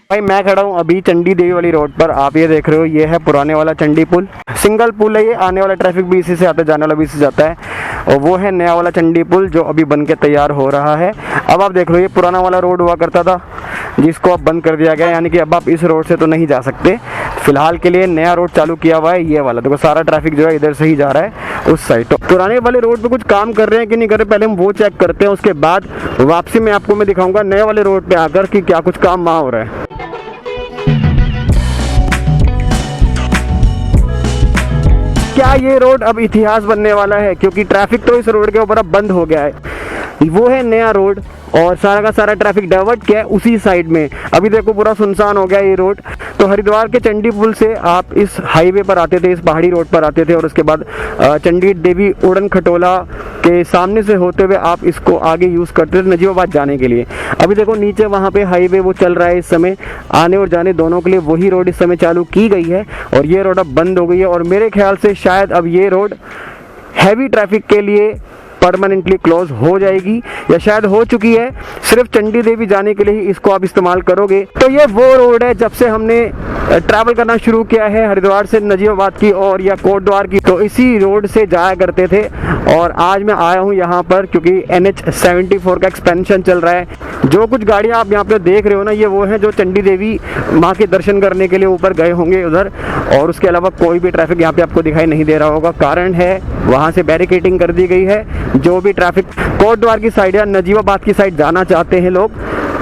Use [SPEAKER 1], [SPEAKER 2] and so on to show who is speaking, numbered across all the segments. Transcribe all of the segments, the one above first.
[SPEAKER 1] भाई मैं खड़ा हूँ अभी चंडी देवी वाली रोड पर। आप ये देख रहे हो, ये है पुराने वाला चंडी पुल। सिंगल पुल है ये, आने वाला ट्रैफिक भी इसी से आता है, जाने वाला भी इसी से जाता है। और वो है नया वाला चंडी पुल जो अभी बन के तैयार हो रहा है। अब आप देख लो, ये पुराना वाला रोड हुआ करता था जिसको अब बंद कर दिया गया, यानी कि अब आप इस रोड से तो नहीं जा सकते। फिलहाल के लिए नया रोड चालू किया हुआ है ये वाला। देखो सारा ट्रैफिक जो है इधर से ही जा रहा है उस साइड। तो पुराने वाले रोड पे कुछ काम कर रहे हैं कि नहीं कर रहे, पहले हम वो चेक करते हैं। उसके बाद वापसी में आपको मैं दिखाऊंगा नए वाले रोड पे आकर कि क्या कुछ काम वहाँ हो रहा है। क्या ये रोड अब इतिहास बनने वाला है, क्योंकि ट्रैफिक तो इस रोड के ऊपर अब बंद हो गया है। वो है नया रोड और सारा का सारा ट्रैफिक डाइवर्ट किया है उसी साइड में। अभी देखो पूरा सुनसान हो गया ये रोड। तो हरिद्वार के चंडी पुल से आप इस हाईवे पर आते थे, इस पहाड़ी रोड पर आते थे, और उसके बाद चंडी देवी उड़न खटोला के सामने से होते हुए आप इसको आगे यूज़ करते थे नजीबाबाद जाने के लिए। अभी देखो नीचे वहाँ पे हाईवे वो चल रहा है इस समय, आने और जाने दोनों के लिए वही रोड इस समय चालू की गई है और ये रोड अब बंद हो गई है। और मेरे ख्याल से शायद अब ये रोड हैवी ट्रैफिक के लिए परमानेंटली क्लोज हो जाएगी, या शायद हो चुकी है। सिर्फ चंडी देवी जाने के लिए ही इसको आप इस्तेमाल करोगे। तो ये वो रोड है जब से हमने ट्रैवल करना शुरू किया है हरिद्वार से नजीबाबाद की और या कोटद्वार की, तो इसी रोड से जाया करते थे। और आज मैं आया हूँ यहाँ पर क्योंकि NH74 का एक्सपेंशन चल रहा है। जो कुछ गाड़ियाँ आप यहाँ पे देख रहे हो ना, ये वो हैं जो चंडी देवी माँ के दर्शन करने के लिए ऊपर गए होंगे उधर। और उसके अलावा कोई भी ट्रैफिक यहाँ पे आपको दिखाई नहीं दे रहा होगा। कारण है वहाँ से बैरिकेडिंग कर दी गई है। जो भी ट्रैफिक कोटद्वार की साइड या नजीबाबाद की साइड जाना चाहते हैं लोग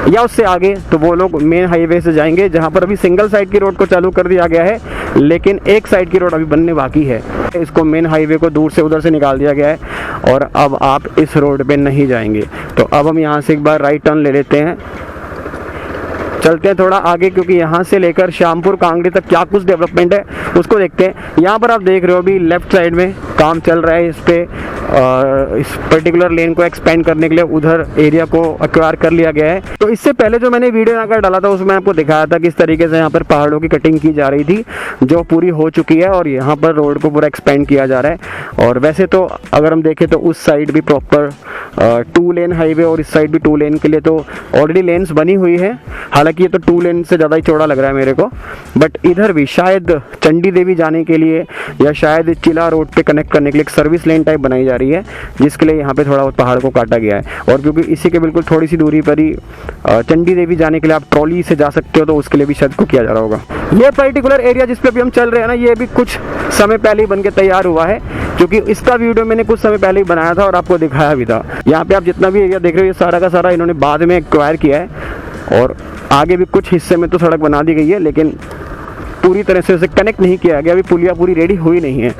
[SPEAKER 1] या उससे आगे, तो वो लोग मेन हाईवे से जाएंगे, जहाँ पर अभी सिंगल साइड की रोड को चालू कर दिया गया है, लेकिन एक साइड की रोड अभी बनने बाकी है। इसको मेन हाईवे को दूर से उधर से निकाल दिया गया है और अब आप इस रोड पे नहीं जाएंगे। तो अब हम यहाँ से एक बार राइट टर्न ले लेते हैं, चलते हैं थोड़ा आगे, क्योंकि यहाँ से लेकर श्यामपुर कांगड़ी तक क्या कुछ डेवलपमेंट है उसको देखते हैं। यहाँ पर आप देख रहे हो अभी लेफ्ट साइड में काम चल रहा है। इस पे इस पर्टिकुलर लेन को एक्सपेंड करने के लिए उधर एरिया को एक्वायर कर लिया गया है। तो इससे पहले जो मैंने वीडियो यहाँ का डाला था उसमें आपको दिखाया था किस तरीके से यहाँ पर पहाड़ों की कटिंग की जा रही थी, जो पूरी हो चुकी है और यहाँ पर रोड को पूरा एक्सपेंड किया जा रहा है। और वैसे तो अगर हम देखें तो उस साइड भी प्रॉपर 2 लेन हाईवे और इस साइड भी 2 लेन के लिए तो ऑलरेडी लेन्स बनी हुई है। हालांकि ये तो 2 लेन से ज़्यादा ही चौड़ा लग रहा है मेरे को, बट इधर भी शायद चंडी देवी जाने के लिए या शायद चिला रोड पे कनेक्ट करने के लिए एक सर्विस लेन टाइप बनाई जा रही है, जिसके लिए यहाँ पे थोड़ा बहुत पहाड़ को काटा गया है। और क्योंकि इसी के बिल्कुल थोड़ी सी दूरी पर ही चंडी देवी जाने के लिए आप ट्रॉली से जा सकते हो, तो उसके लिए भी शायद को किया जा रहा होगा। ये पर्टिकुलर एरिया जिस पे अभी हम चल रहे हैं ना, ये भी कुछ समय पहले ही बन के तैयार हुआ है, क्योंकि इसका वीडियो मैंने कुछ समय पहले ही बनाया था और आपको दिखाया भी था। यहाँ पे आप जितना भी एरिया देख रहे हो ये सारा का सारा इन्होंने बाद में एक्वायर किया है और आगे भी कुछ हिस्से में तो सड़क बना दी गई है, लेकिन पूरी तरह से उसे कनेक्ट नहीं किया गया। अभी पुलिया पूरी रेडी हुई नहीं है।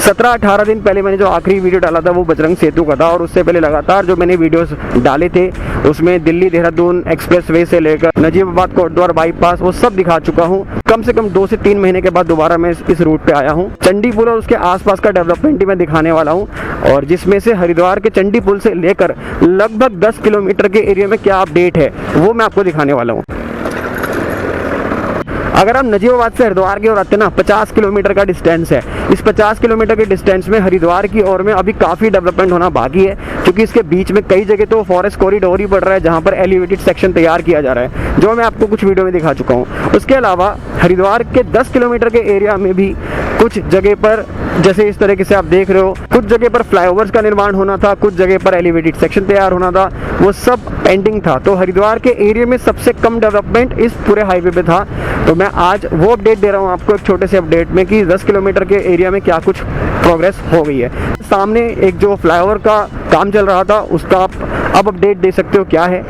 [SPEAKER 1] 17-18 दिन पहले मैंने जो आखिरी वीडियो डाला था वो बजरंग सेतु का था, और उससे पहले लगातार जो मैंने वीडियोस डाले थे उसमें दिल्ली देहरादून एक्सप्रेसवे से लेकर नजीबाबाद कोटद्वार बाईपास वो सब दिखा चुका हूँ। कम से कम 2 से 3 महीने के बाद दोबारा मैं इस रूट पे आया हूँ। चंडी पुल और उसके आसपास का डेवलपमेंट ही मैं दिखाने वाला हूँ, और जिसमें से हरिद्वार के चंडी पुल से लेकर लगभग 10 किलोमीटर के एरिया में क्या अपडेट है वो मैं आपको दिखाने वाला हूँ। अगर हम नजीबाबाद से हरिद्वार की ओर आते हैं ना, 50 किलोमीटर का डिस्टेंस है। इस 50 किलोमीटर के डिस्टेंस में हरिद्वार की ओर में अभी काफ़ी डेवलपमेंट होना बाकी है, क्योंकि इसके बीच में कई जगह तो फॉरेस्ट कॉरिडोर ही पड़ रहा है जहाँ पर एलिवेटेड सेक्शन तैयार किया जा रहा है, जो मैं आपको कुछ वीडियो में दिखा चुका हूँ। उसके अलावा हरिद्वार के 10 किलोमीटर के एरिया में भी कुछ जगह पर, जैसे इस तरीके से आप देख रहे हो, कुछ जगह पर फ्लाईओवर्स का निर्माण होना था, कुछ जगह पर एलिवेटेड सेक्शन तैयार होना था, वो सब पेंडिंग था। तो हरिद्वार के एरिया में सबसे कम डेवलपमेंट इस पूरे हाईवे पे था। तो मैं आज वो अपडेट दे रहा हूँ आपको एक छोटे से अपडेट में कि 10 किलोमीटर के एरिया में क्या कुछ प्रोग्रेस हो गई है। सामने एक जो फ्लाईओवर का काम चल रहा था उसका आप अब अपडेट दे सकते हो क्या है।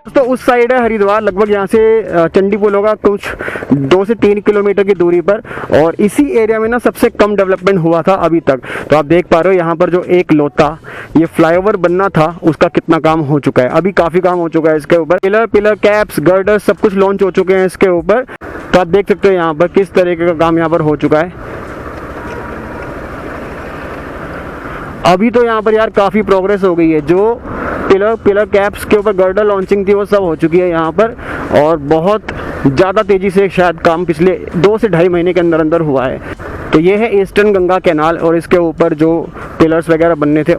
[SPEAKER 1] तो उस साइड है हरिद्वार, लगभग यहाँ से चंडी पुल होगा कुछ 2 से 3 किलोमीटर की दूरी पर, और इसी एरिया में ना सबसे कम डेवलपमेंट हुआ था अभी तक। तो आप देख पा रहे हो यहाँ पर जो एक लोता ये फ्लाईओवर बनना था उसका कितना काम हो चुका है। अभी काफी काम हो चुका है इसके ऊपर, पिलर कैप्स गर्डर सब कुछ लॉन्च हो चुके हैं इसके ऊपर। तो आप देख सकते हो यहाँ पर किस तरीके का काम यहाँ पर हो चुका है। अभी तो यहाँ पर यार काफी प्रोग्रेस हो गई है। जो पिलर कैप्स के ऊपर गर्डर लॉन्चिंग थी वो सब हो चुकी है यहाँ पर, और बहुत ज़्यादा तेज़ी से शायद काम पिछले 2 से ढाई महीने के अंदर अंदर हुआ है। तो ये है ईस्टर्न गंगा कैनाल और इसके ऊपर जो पिलर्स वगैरह बनने थे।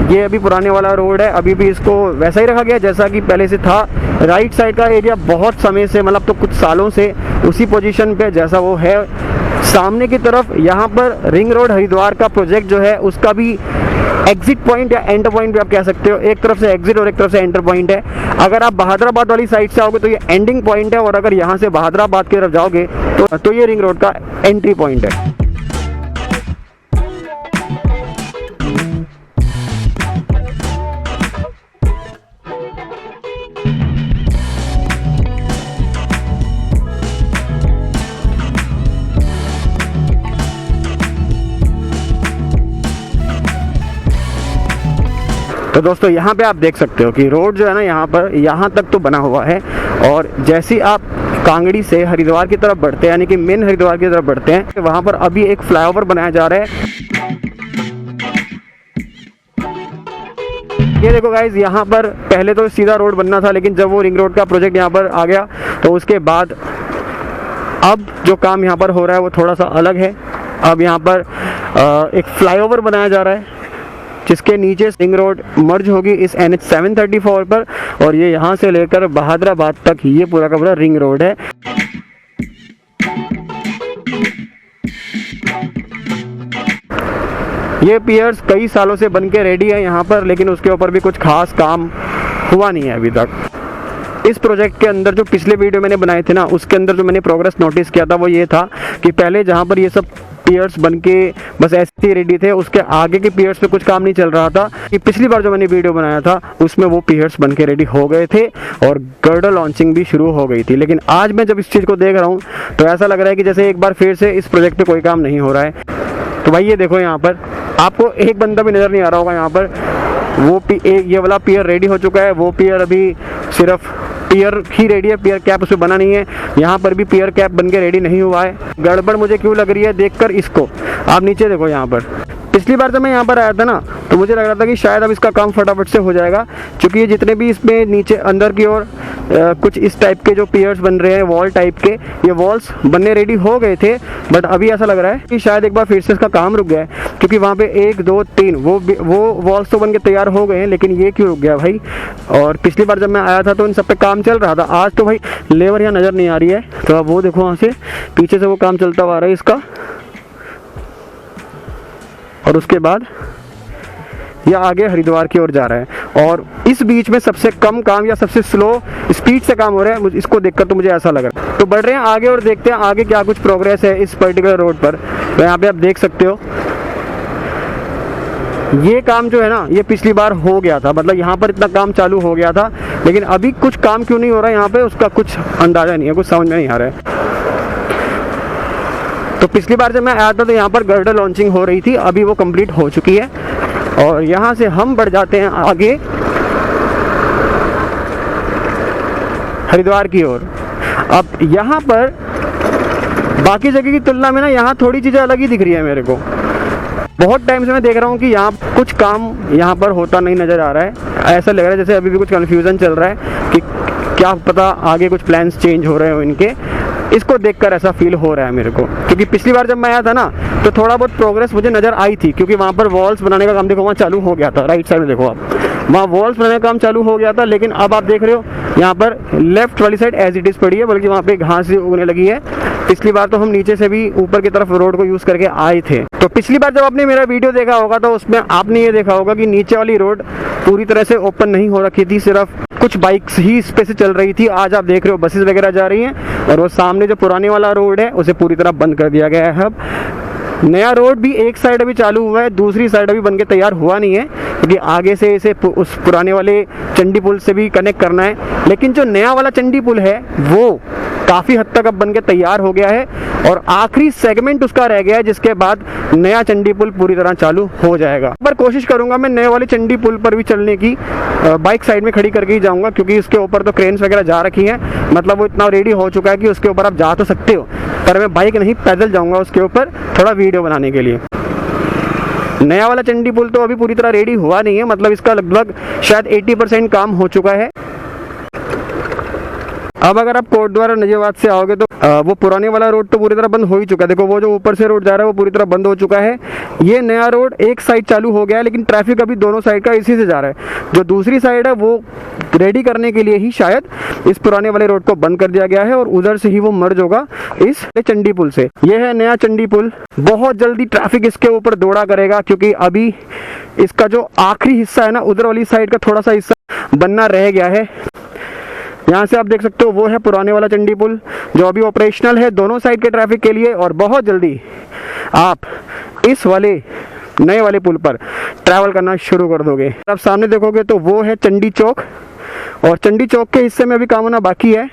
[SPEAKER 1] ये अभी पुराने वाला रोड है, अभी भी इसको वैसा ही रखा गया जैसा कि पहले से था। राइट साइड का एरिया बहुत समय से, मतलब तो कुछ सालों से उसी पोजीशन पे जैसा वो है। सामने की तरफ यहाँ पर रिंग रोड हरिद्वार का प्रोजेक्ट जो है उसका भी एग्जिट पॉइंट या एंटर पॉइंट भी आप कह सकते हो। एक तरफ से एग्जिट और एक तरफ से एंटर पॉइंट है। अगर आप बहादुराबाद वाली साइड से आओगे तो ये एंडिंग पॉइंट है, और अगर यहाँ से बहादुराबाद की तरफ जाओगे तो ये रिंग रोड का एंट्री पॉइंट है। तो दोस्तों यहाँ पे आप देख सकते हो कि रोड जो है ना यहाँ तक तो बना हुआ है, और जैसे ही आप कांगड़ी से हरिद्वार की तरफ बढ़ते हैं, यानी कि मेन हरिद्वार की तरफ बढ़ते हैं, वहाँ पर अभी एक फ्लाईओवर बनाया जा रहा है। ये देखो गाइज, यहाँ पर पहले तो सीधा रोड बनना था, लेकिन जब वो रिंग रोड का प्रोजेक्ट यहाँ पर आ गया तो उसके बाद अब जो काम यहाँ पर हो रहा है वो थोड़ा सा अलग है। अब यहाँ पर एक फ्लाईओवर बनाया जा रहा है जिसके नीचे रिंग रोड मर्ज होगी इस NH 734 पर, और ये यहाँ से लेकर बहादुराबाद तक ये पूरा का पूरा रिंग रोड है। ये पियर्स कई सालों से बन के रेडी है यहाँ पर, लेकिन उसके ऊपर भी कुछ खास काम हुआ नहीं है अभी तक। इस प्रोजेक्ट के अंदर जो पिछले वीडियो मैंने बनाए थे ना, उसके अंदर जो मैंने प्रोग्रेस नोटिस किया था वो ये था कि पहले जहाँ पर ये सब पियर्स बनके बस ऐसे ही रेडी थे, उसके आगे के पियर्स पे कुछ काम नहीं चल रहा था। कि पिछली बार जो मैंने वीडियो बनाया था उसमें वो पियर्स बनके रेडी हो गए थे और गर्डर लॉन्चिंग भी शुरू हो गई थी। लेकिन आज मैं जब इस चीज़ को देख रहा हूँ तो ऐसा लग रहा है कि जैसे एक बार फिर से इस प्रोजेक्ट पे कोई काम नहीं हो रहा है। तो भाई ये देखो, यहाँ पर आपको एक बंदा भी नज़र नहीं आ रहा होगा। यहाँ पर वो ये वाला पियर रेडी हो चुका है, वो पियर अभी सिर्फ पियर ही रेडी है, पियर कैप उसमें बना नहीं है। यहाँ पर भी पियर कैप बन के रेडी नहीं हुआ है। गड़बड़ मुझे क्यों लग रही है देखकर इसको, आप नीचे देखो। यहाँ पर पिछली बार जब मैं यहाँ पर आया था ना तो मुझे लग रहा था कि शायद अब इसका काम फटाफट से हो जाएगा, क्योंकि ये जितने भी इसमें नीचे अंदर की ओर कुछ इस टाइप के जो पियर्स बन रहे हैं वॉल टाइप के, ये वॉल्स बनने रेडी हो गए थे। बट अभी ऐसा लग रहा है कि शायद एक बार फिर से इसका काम रुक गया है, क्योंकि वहाँ पे 1 2 3 वो वॉल्स तो बन के तैयार हो गए हैं, लेकिन ये क्यों रुक गया भाई। और पिछली बार जब मैं आया था तो इन सब पे काम चल रहा था। आज तो भाई लेबर यहाँ नज़र नहीं आ रही है, तो अब वो देखो वहाँ से पीछे से वो काम चलता हुआ आ रहा है इसका। और उसके बाद यह आगे हरिद्वार की ओर जा रहा है, और इस बीच में सबसे कम काम या सबसे स्लो स्पीड से काम हो रहा है। इसको देखकर तो मुझे ऐसा लगा। तो बढ़ रहे हैं आगे और देखते हैं आगे क्या कुछ प्रोग्रेस है इस पर्टिकुलर रोड पर। तो यहाँ पे आप देख सकते हो ये काम जो है ना, ये पिछली बार हो गया था, मतलब यहाँ पर इतना काम चालू हो गया था, लेकिन अभी कुछ काम क्यों नहीं हो रहा है यहाँ पे उसका कुछ अंदाजा नहीं है, कुछ समझ में नहीं आ रहा है। तो पिछली बार जब मैं आया था तो यहाँ पर गर्डर लॉन्चिंग हो रही थी, अभी वो कंप्लीट हो चुकी है। और यहाँ से हम बढ़ जाते हैं आगे हरिद्वार की ओर। अब यहाँ पर बाकी जगह की तुलना में ना यहाँ थोड़ी चीज़ें अलग ही दिख रही है मेरे को। बहुत टाइम से मैं देख रहा हूँ कि यहाँ कुछ काम यहाँ पर होता नहीं नज़र आ रहा है। ऐसा लग रहा है जैसे अभी भी कुछ कन्फ्यूज़न चल रहा है कि क्या पता आगे कुछ प्लान्स चेंज हो रहे हो इनके। इसको देखकर ऐसा फील हो रहा है मेरे को, क्योंकि पिछली बार जब मैं आया था ना तो थोड़ा बहुत प्रोग्रेस मुझे नज़र आई थी, क्योंकि वहाँ पर वॉल्स बनाने का काम देखो वहाँ चालू हो गया था। राइट साइड में देखो आप, वहाँ वॉल्स बनाने का काम चालू हो गया था। लेकिन अब आप देख रहे हो यहाँ पर लेफ्ट वाली साइड एज इट इज़ पड़ी है, बल्कि वहाँ पे घास उगने लगी है। पिछली बार तो हम नीचे से भी ऊपर की तरफ रोड को यूज़ करके आए थे। तो पिछली बार जब आपने मेरा वीडियो देखा होगा तो उसमें आपने ये देखा होगा कि नीचे वाली रोड पूरी तरह से ओपन नहीं हो रखी थी, सिर्फ कुछ बाइक्स ही इस पे से चल रही थी। आज आप देख रहे हो बसेस वगैरह जा रही हैं, और वो सामने जो पुराने वाला रोड है उसे पूरी तरह बंद कर दिया गया है। अब नया रोड भी एक साइड अभी चालू हुआ है, दूसरी साइड अभी बनके तैयार हुआ नहीं है, क्योंकि आगे से इसे उस पुराने वाले चंडी पुल से भी कनेक्ट करना है। लेकिन जो नया वाला चंडी पुल है वो काफ़ी हद तक अब बनके तैयार हो गया है, और आखिरी सेगमेंट उसका रह गया है, जिसके बाद नया चंडी पुल पूरी तरह चालू हो जाएगा। पर कोशिश करूंगा मैं नए वाले चंडी पुल पर भी चलने की, बाइक साइड में खड़ी करके ही जाऊंगा, क्योंकि उसके ऊपर तो क्रेन्स वगैरह जा रखी हैं। मतलब वो इतना रेडी हो चुका है कि उसके ऊपर आप जा तो सकते हो, पर मैं बाइक नहीं पैदल जाऊंगा उसके ऊपर थोड़ा वीडियो बनाने के लिए। नया वाला चंडी पुल तो अभी पूरी तरह रेडी हुआ नहीं है, मतलब इसका लगभग शायद 80% काम हो चुका है। अब अगर आप कोटद्वार नजीबाबाद से आओगे तो वो पुराने वाला रोड तो पूरी तरह बंद हो ही चुका है। देखो वो जो ऊपर से रोड जा रहा है वो पूरी तरह बंद हो चुका है। ये नया रोड एक साइड चालू हो गया है, लेकिन ट्रैफिक अभी दोनों साइड का इसी से जा रहा है। जो दूसरी साइड है वो रेडी करने के लिए ही शायद इस पुराने वाले रोड को बंद कर दिया गया है और उधर से ही वो मर्ज होगा इस चंडी पुल से। ये है नया चंडी पुल। बहुत जल्दी ट्रैफिक इसके ऊपर दौड़ा करेगा, क्योंकि अभी इसका जो आखिरी हिस्सा है ना, उधर वाली साइड का थोड़ा सा हिस्सा बनना रह गया है। यहाँ से आप देख सकते हो वो है पुराने वाला चंडी पुल जो अभी ऑपरेशनल है दोनों साइड के ट्रैफिक के लिए, और बहुत जल्दी आप इस वाले नए वाले पुल पर ट्रैवल करना शुरू कर दोगे। आप सामने देखोगे तो वो है चंडी चौक, और चंडी चौक के हिस्से में अभी काम होना बाकी है।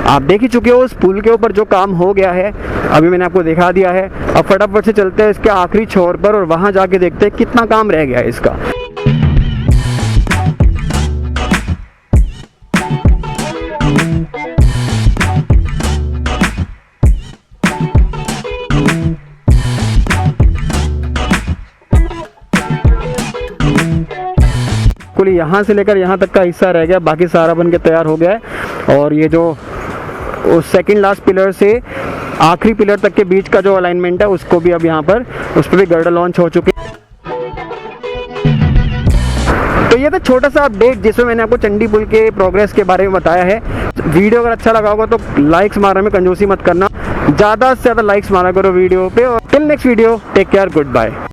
[SPEAKER 1] आप देख ही चुके हो उस पुल के ऊपर जो काम हो गया है, अभी मैंने आपको दिखा दिया है। अब फटाफट से चलते हैं इसके आखिरी छोर पर और वहां जाके देखते हैं कितना काम रह गया है इसका। यहाँ से लेकर यहाँ तक का हिस्सा रह गया, बाकी सारा बन के तैयार हो गया है। और ये जो उस सेकंड लास्ट पिलर से आखिरी पिलर तक के बीच का जो अलाइनमेंट है उसको भी अब यहाँ पर उस पर भी गर्डर लॉन्च हो चुके हैं। तो ये था छोटा सा अपडेट जिसमें मैंने आपको चंडी पुल के प्रोग्रेस के बारे में बताया है। वीडियो अगर अच्छा लगा होगा तो लाइक्स मारने में कंजूसी मत करना, ज़्यादा से ज़्यादा लाइक्स मारा करो वीडियो पे। और till next video, take care, good bye.